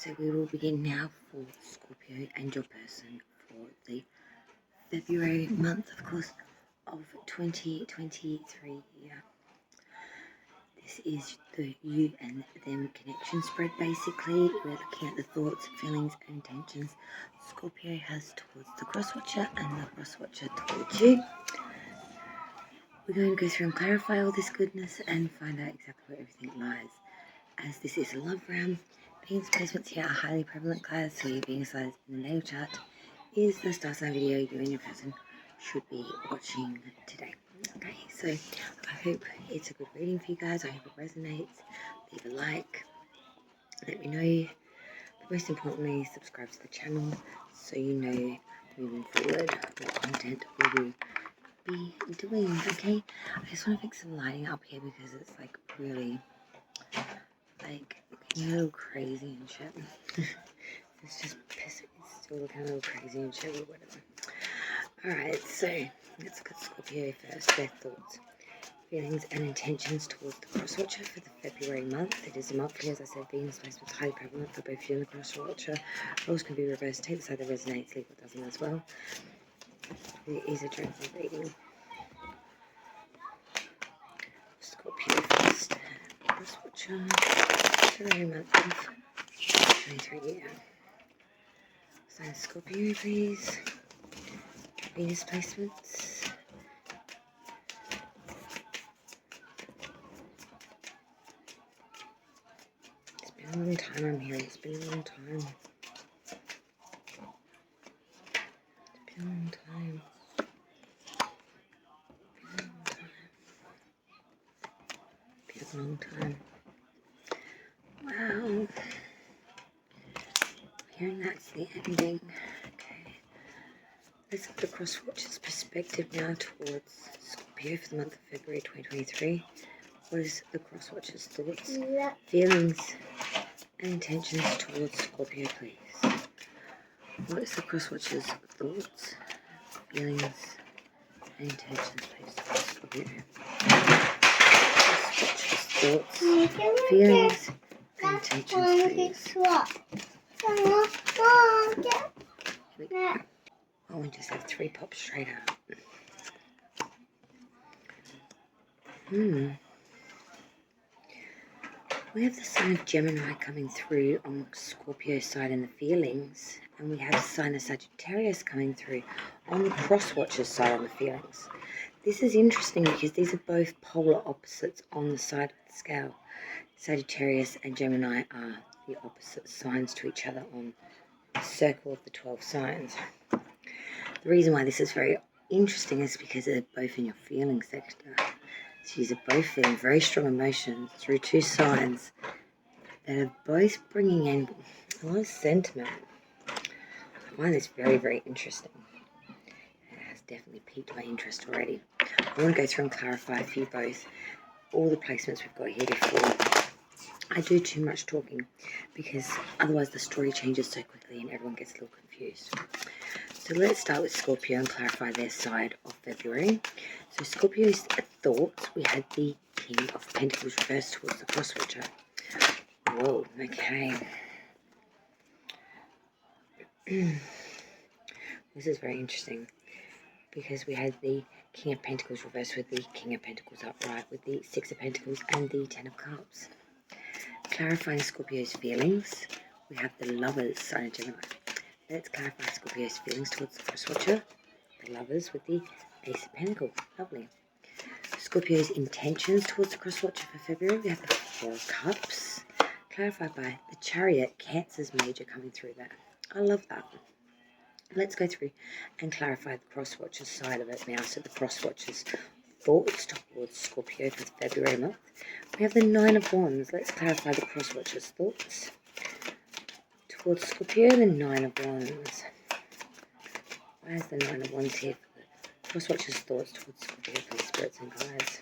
So we will begin now for Scorpio and your person for the February month, of course, of 2023. This is the you and them connection spread, basically. We're looking at the thoughts, feelings, and intentions Scorpio has towards the cross-watcher and the cross-watcher towards you. We're going to go through and clarify all this goodness and find out exactly where everything lies. As this is a love round, Venus placements here are highly prevalent, guys, so your Venus size in the natal chart is the star sign video you and your person should be watching today. Okay, so I hope it's a good reading for you guys. I hope it resonates. Leave a like, let me know, but most importantly, subscribe to the channel so you know moving forward what content we will be doing. Okay, I just want to fix some lighting up here because it's like really like a little crazy and shit. It's just pissing. It's still looking a little crazy and shit or whatever. Alright, so let's look at Scorpio first. Their thoughts, feelings, and intentions towards the cross-watcher for the February month. It is a monthly, as I said, Venus placement is highly prevalent for both you and the cross-watcher. Roles can be reversed. Take the side that resonates, leave what doesn't as well. It is a general reading. Scorpio first. Cross-watcher. February month of 23. So Scorpio, please. Venus placements. It's been a long time, I'm hearing. It's been a long time. It's been a long time. Been a long time. Wow. I'm hearing that's the ending. Okay. Let's look at the cross-watcher's perspective now towards Scorpio for the month of February 2023. What is the cross-watcher's thoughts, feelings, and intentions towards Scorpio, please? What is the cross-watcher's thoughts, feelings, and intentions, please, towards Scorpio? Cross-watcher's thoughts, feelings, and intentions, please. Oh, we just have 3 pops straight out. We have the sign of Gemini coming through on Scorpio's side in the feelings, and we have the sign of Sagittarius coming through on the cross-watcher's side on the feelings. This is interesting because these are both polar opposites on the side of the scale. Sagittarius and Gemini are the opposite signs to each other on the circle of the 12 signs. The reason why this is very interesting is because they're both in your feelings sector. So these are both feeling very strong emotions through 2 signs that are both bringing in a lot of sentiment. I find this very, very interesting. It has definitely piqued my interest already. I want to go through and clarify for you both all the placements we've got here before I do too much talking, because otherwise the story changes so quickly and everyone gets a little confused. So let's start with Scorpio and clarify their side of February. So Scorpio's thoughts, we had the King of Pentacles reversed towards the cross-watcher. Whoa, okay. This is very interesting because we had the King of Pentacles reversed with the King of Pentacles upright, with the 6 of Pentacles and the 10 of Cups. Clarifying Scorpio's feelings, we have the Lovers, sign of Gemini. Let's clarify Scorpio's feelings towards the cross-watcher, the Lovers with the Ace of Pentacles. Lovely. Scorpio's intentions towards the cross-watcher for February, we have the 4 of Cups, clarified by the Chariot, Cancer's major coming through there. I love that. Let's go through and clarify the cross-watcher's side of it now. So the cross-watcher's thoughts towards Scorpio for the February month. We have the 9 of Wands. Let's clarify the cross-watcher's thoughts towards Scorpio, the 9 of Wands. Why is the 9 of Wands here for the cross-watcher's thoughts towards Scorpio, please, spirits and guides?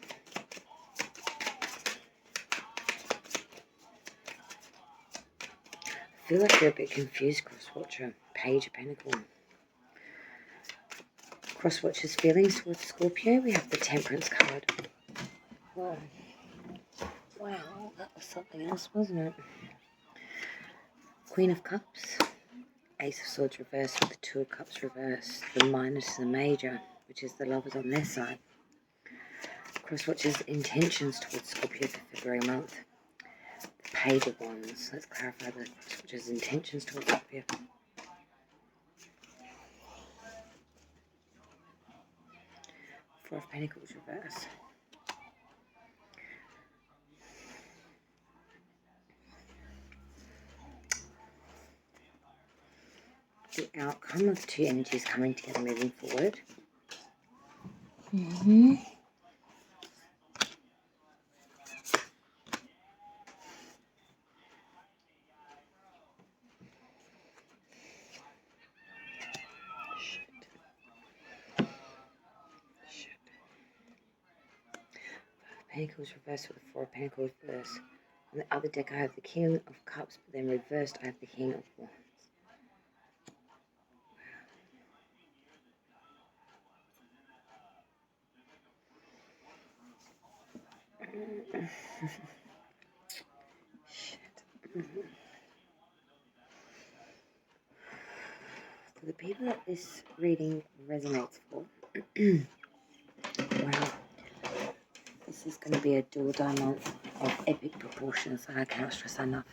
I feel like you're a bit confused, cross-watcher. Page of Pentacles. Cross-watcher's feelings towards Scorpio, we have the Temperance card. Whoa. Wow, that was something else, wasn't it? Queen of Cups, Ace of Swords reversed with the Two of Cups reversed, the minor to the major, which is the lovers on their side. Crosswatchers' intentions towards Scorpio for February month. The Page of Wands. Let's clarify the Crosswatchers' intentions towards Scorpio. Four of Pentacles reverse. The outcome of two energies coming together moving forward. Pentacles reversed with the Four of Pentacles reversed. On the other deck I have the King of Cups, but then reversed I have the King of Wands. For the people that this reading resonates for, wow, this is going to be a do-or-die month of epic proportions that I cannot stress enough.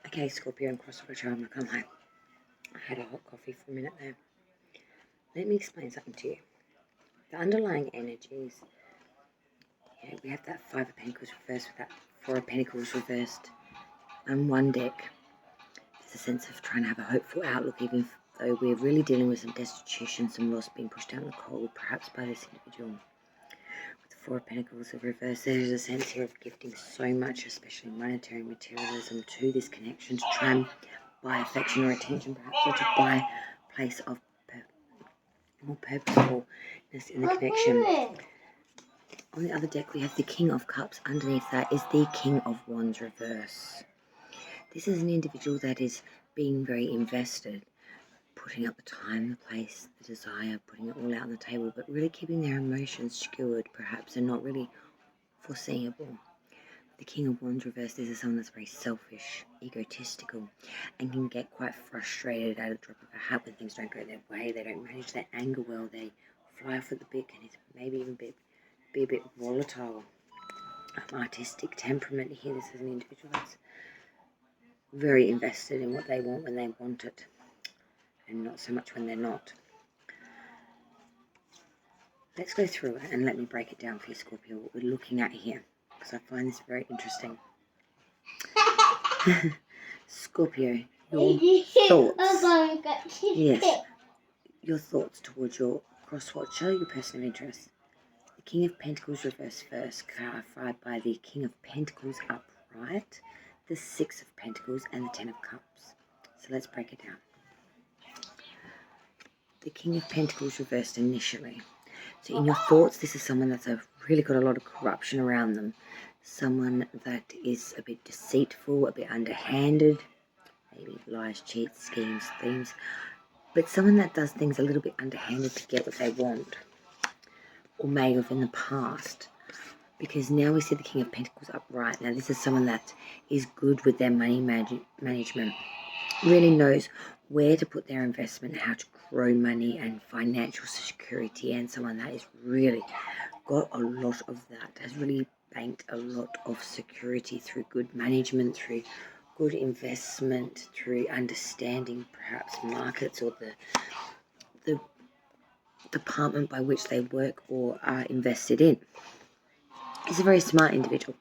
Okay, Scorpio and Crosswatcher, I'm going to come home. I had a hot coffee for a minute there. Let me explain something to you. The underlying energies, we have that Five of Pentacles reversed with that Four of Pentacles reversed on one deck. There's a sense of trying to have a hopeful outlook, even though we're really dealing with some destitution, some loss being pushed out in the cold, perhaps by this individual. With the Four of Pentacles of reverse, there's a sense here of gifting so much, especially monetary materialism, to this connection, to try and buy affection or attention, perhaps, or to buy a place of more purposefulness in the connection. On the other deck, we have the King of Cups. Underneath that is the King of Wands reverse. This is an individual that is being very invested, putting up the time, the place, the desire, putting it all out on the table, but really keeping their emotions skewered, perhaps, and not really foreseeable. The King of Wands reverse, this is someone that's very selfish, egotistical, and can get quite frustrated at a drop of a hat when things don't go their way. They don't manage their anger well. They fly off at the bit, and it's maybe even be a bit volatile. Artistic temperament here. This is an individual that's very invested in what they want when they want it, and not so much when they're not. Let's go through it and let me break it down for you, Scorpio, what we're looking at here, because I find this very interesting. Scorpio, your thoughts. Yes, your thoughts towards your cross-watcher, your person of interest. The King of Pentacles reverse first, clarified by the King of Pentacles upright, the Six of Pentacles, and the Ten of Cups. So let's break it down. The King of Pentacles reversed initially. So in your thoughts, this is someone that's really got a lot of corruption around them. Someone that is a bit deceitful, a bit underhanded, maybe lies, cheats, schemes, themes. But someone that does things a little bit underhanded to get what they want, or may have in the past. Because now we see the King of Pentacles upright. Now this is someone that is good with their money management, really knows where to put their investment, how to grow money and financial security, and someone that is really got a lot of that, has really banked a lot of security through good management, through good investment, through understanding perhaps markets or the department by which they work or are invested in. He's a very smart individual.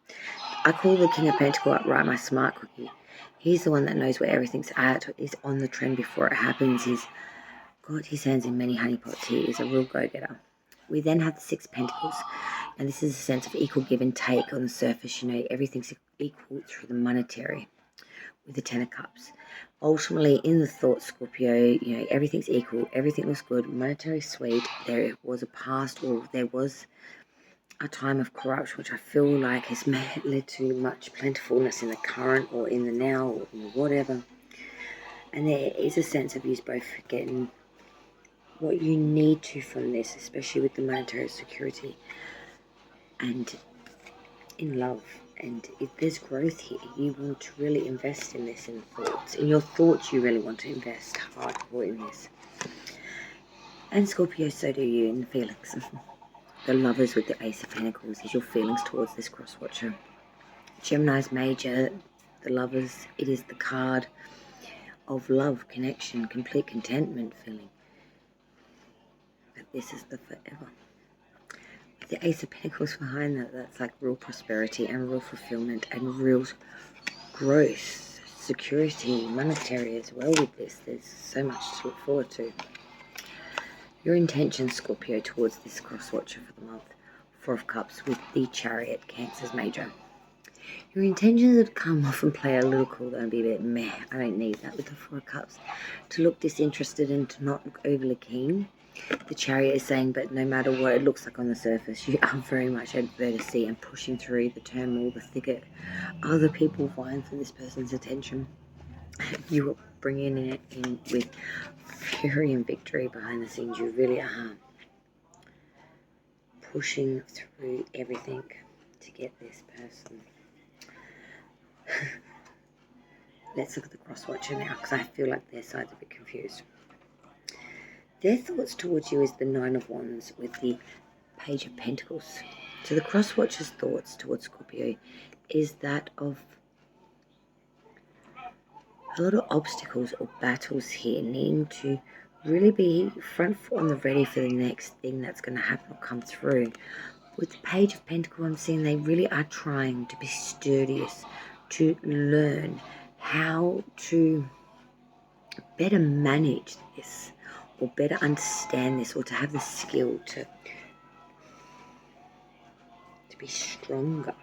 I call the King of Pentacles upright my smart cookie. He's the one that knows where everything's at, is on the trend before it happens. He's got his hands in many honeypots. He is a real go-getter. We then have the Six of Pentacles, and this is a sense of equal give and take on the surface. Everything's equal through the monetary. With the Ten of Cups, ultimately in the thought, Scorpio, everything's equal, everything looks good, monetary sweet. There was a past, or there was a time of corruption, which I feel like has led to much plentifulness in the current, or in the now, or in whatever. And there is a sense of you both getting what you need to from this, especially with the monetary security and in love. And if there's growth here, you want to really invest in this, in thoughts. In your thoughts, you really want to invest hardcore in this. And Scorpio, so do you in the feelings. The Lovers with the Ace of Pentacles is your feelings towards this cross watcher. Gemini's major, the Lovers, it is the card of love, connection, complete contentment feeling. But this is the forever. With the Ace of Pentacles behind that, that's like real prosperity and real fulfillment and real growth, security, monetary as well with this. There's so much to look forward to. Your intention, Scorpio, towards this cross watcher for the month. Four of Cups with the Chariot, Cancer's major. Your intentions would come off and play a little cool and be a bit meh. I don't need that with the Four of Cups. To look disinterested and to not look overly keen. The Chariot is saying, but no matter what it looks like on the surface, you are very much there to see and pushing through the turmoil, the thicket. Other people vying for this person's attention. You are bringing it in with fury and victory behind the scenes. You really are pushing through everything to get this person. Let's look at the cross watcher now, because I feel like their side's a bit confused. Their thoughts towards you is the Nine of Wands with the Page of Pentacles. So the cross watcher's thoughts towards Scorpio is that of a lot of obstacles or battles here, needing to really be front foot on the ready for the next thing that's going to happen or come through. With the Page of Pentacles, I'm seeing they really are trying to be studious, to learn how to better manage this, or better understand this, or to have the skill to be stronger.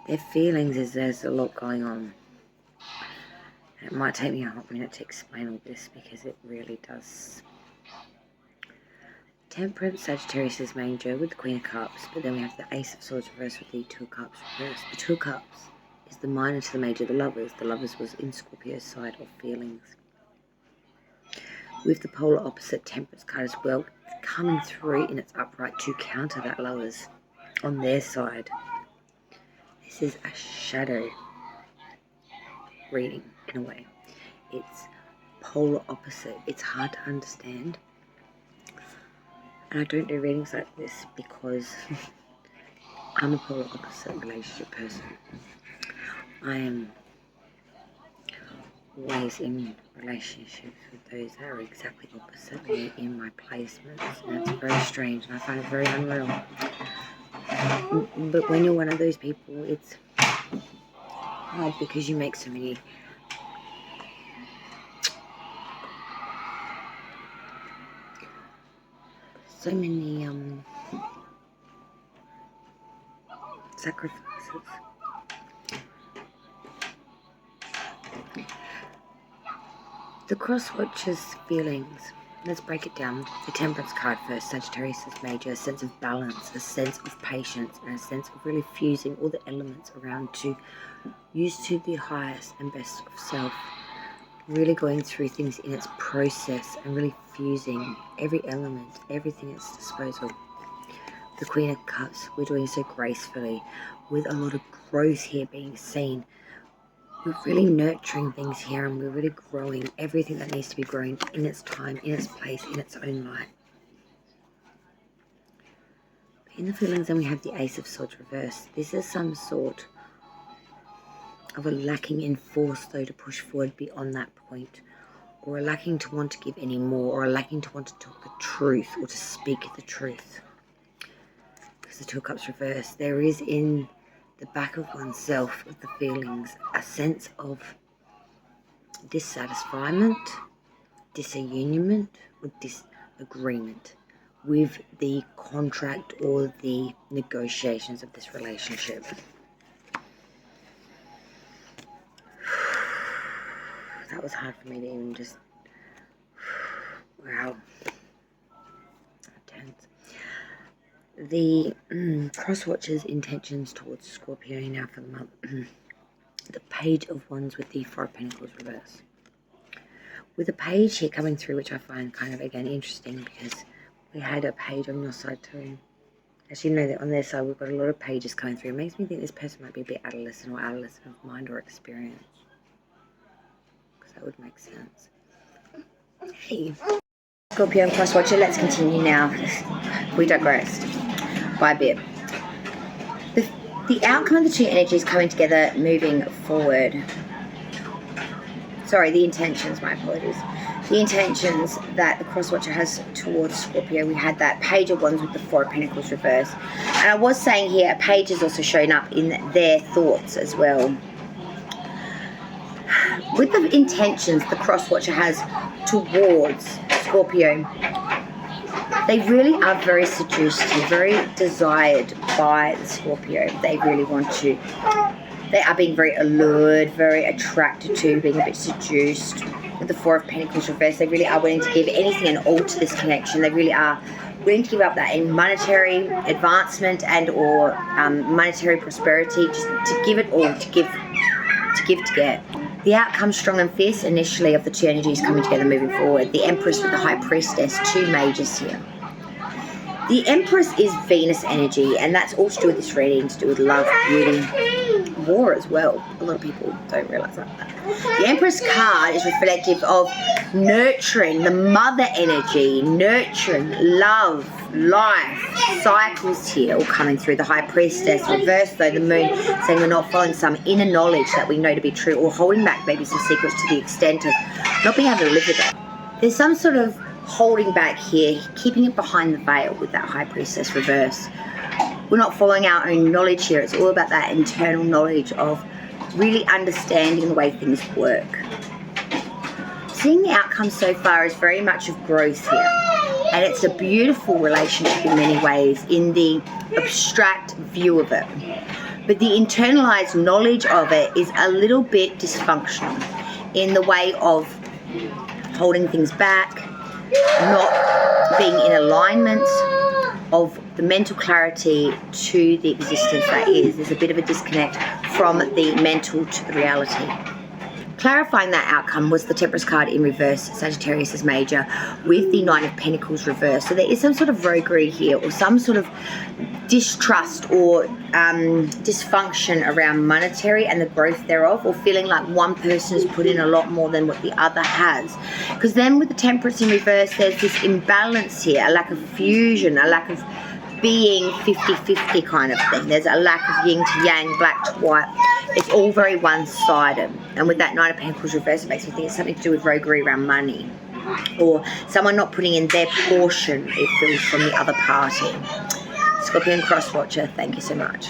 Their feelings is there's a lot going on. And it might take me a hot minute to explain all this because it really does. Temperance, Sagittarius is major with the Queen of Cups, but then we have the Ace of Swords reversed with the Two of Cups reversed. The Two of Cups is the minor to the major, the Lovers. The Lovers was in Scorpio's side of feelings. With the polar opposite Temperance card as well, coming through in its upright to counter that Lovers on their side. This is a shadow reading in a way. It's polar opposite. It's hard to understand. And I don't do readings like this because I'm a polar opposite relationship person. I am always in relationships with those that are exactly opposite me in my placements. And it's very strange and I find it very unreal. But when you're one of those people, it's hard because you make so many sacrifices. The cross watcher's feelings. Let's break it down. The Temperance card first. Sagittarius is major. A sense of balance, a sense of patience, and a sense of really fusing all the elements around to use to the highest and best of self. Really going through things in its process and really fusing every element, everything at its disposal. The Queen of Cups, we're doing so gracefully with a lot of growth here being seen. We're really nurturing things here and we're really growing everything that needs to be grown in its time, in its place, in its own light. In the feelings, then we have the Ace of Swords reversed. This is some sort of a lacking in force, though, to push forward beyond that point, or a lacking to want to give any more, or a lacking to want to talk the truth or to speak the truth. Because the Two of Cups reversed, there is in the back of oneself, with the feelings, a sense of dissatisfiement, disunionment, or disagreement with the contract or the negotiations of this relationship. That was hard for me to even just, wow, tense. The cross watcher's intentions towards Scorpio now for the month. The Page of Wands with the Four of Pentacles reverse. With a page here coming through, which I find kind of, again, interesting because we had a page on your side too. As you know, that on their side we've got a lot of pages coming through. It makes me think this person might be a bit adolescent of mind or experience. Because that would make sense. Hey, Scorpio and Cross Watcher, let's continue now. We digressed by a bit. The outcome of the two energies coming together, moving forward. Sorry, the intentions, my apologies. The intentions that the Cross Watcher has towards Scorpio. We had that Page of Wands with the Four of Pentacles reversed. And I was saying here, a page is also showing up in their thoughts as well. With the intentions the Cross Watcher has towards Scorpio, they really are very seduced here, very desired by the Scorpio. They really want to. They are being very allured, very attracted to, being a bit seduced. With the Four of Pentacles reversed, they really are willing to give anything and all to this connection. They really are willing to give up that in monetary advancement and or monetary prosperity, just to give it all, to give to get. The outcome strong and fierce initially of the two energies coming together moving forward. The Empress with the High Priestess, two majors here. The Empress is Venus energy, and that's all to do with this reading, to do with love, beauty, war as well. A lot of people don't realise that. The Empress card is reflective of nurturing, the mother energy, nurturing, love, life, cycles here all coming through. The High Priestess, reversed though, the Moon, saying we're not following some inner knowledge that we know to be true, or holding back maybe some secrets to the extent of not being able to live with it. There's some sort of holding back here, keeping it behind the veil with that High Priestess reverse. We're not following our own knowledge here. It's all about that internal knowledge of really understanding the way things work. Seeing the outcome so far is very much of growth here. And it's a beautiful relationship in many ways in the abstract view of it. But the internalized knowledge of it is a little bit dysfunctional in the way of holding things back, not being in alignment, of the mental clarity to the existence that is. There's a bit of a disconnect from the mental to the reality. Clarifying that outcome was the Temperance card in reverse, Sagittarius as major, with the Nine of Pentacles reversed. So there is some sort of roguery here, or some sort of distrust or dysfunction around monetary and the growth thereof, or feeling like one person has put in a lot more than what the other has. Because then with the Temperance in reverse, there's this imbalance here, a lack of fusion, a lack of being 50-50 kind of thing. There's a lack of yin to yang, black to white. It's all very one-sided. And with that Nine of Pentacles reverse, it makes me think it's something to do with roguery around money, or someone not putting in their portion, it feels, from the other party. Scorpion Cross Watcher, thank you so much.